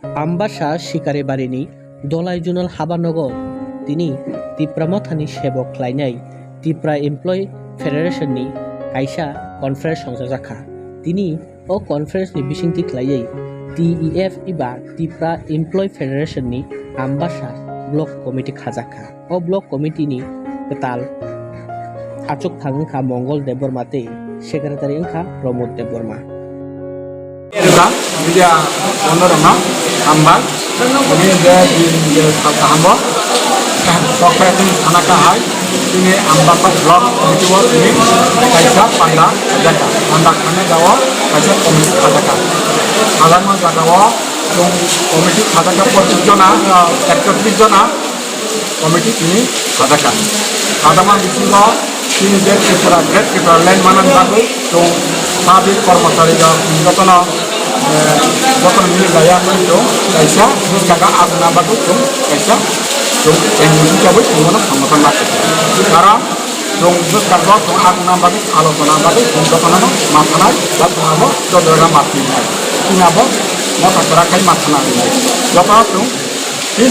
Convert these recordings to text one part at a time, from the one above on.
आम्बासा शिकारि बारिनि दलाइ जुनाल हाबानगर दिनै त्रिपुरा मथानि सेबक खालायनाय त्रिपुरा एमप्लय फेडारेशननि कायसा कनफारेन्स संजाखा दिनै अ कनफारेन्सनि बिसिंथि खालायै TEF एबा त्रिपुरा एमप्लय फेडारेशननि आम्बासा ब्लक कमिटि खाजाखा अ ब्लक कमिटिनि केताल आचक थांखा मंगल देबबर्मा ते सेक्रेटारि इंखा Pramod Debbarma Dia honornya ambal, ini dia hamba. Sokai itu anak kahai, ini ambal pak blok komiti ward ini kaisa panda jaga, panda kane jawa kaisa komiti jaga. Alam jaga yang komiti jaga pojok jona, sektor jona komiti ini jaga. Adaman di sini ini dia kita lain mana bagus, yang sabit kormosari yang jotana যখন মিলে গায়া তো কাইসা বুঝ কাকা আপনা বাদু তো কাইসা তো এমনি যাবে কোনো সমস্যা না কারণ তো বুঝ কাকা তো আপনা বাদু আলোচনা বাদু যখন মাথানায় বা তোমাবো যতটা মাতি নাই কিনাবো মতা করা খাই মাথানা নাই যখন তো তিন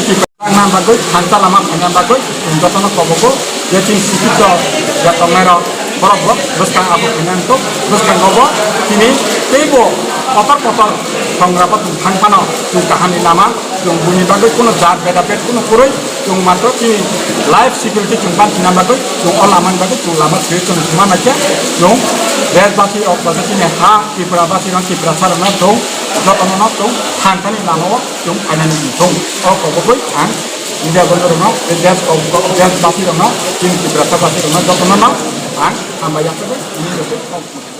নাম বাদু খান্তা লামা খান্তা বাদু যখন কবকো যে তিন শিক্ষিত যতনের বরফ বুঝকাং আবু খান্তা বুঝকাং গবো তিনি তেইবো kotor সংগ্রাপত থাংপানো जों काहानि नामा जों बुनि बागै कोनो जात बेदाबेद कोनो पुरै जों मात्र तिनि लाइफ सिकिउरिटी जों बांथिना बागै जों अलामान बागै जों लामा थ्रि जों मा नाखिया जों देशबासि अब्लासो तिनि हा त्रिपुरा बासि रं त्रिपुरा सारना जों जतनना जों थांखानि लामाव जों फाइनानि जों अकबबै आं इंडिया गलरना देश बासि रंना तिनि त्रिपुरा बासि रंना जतनना आं हामबायाखै ini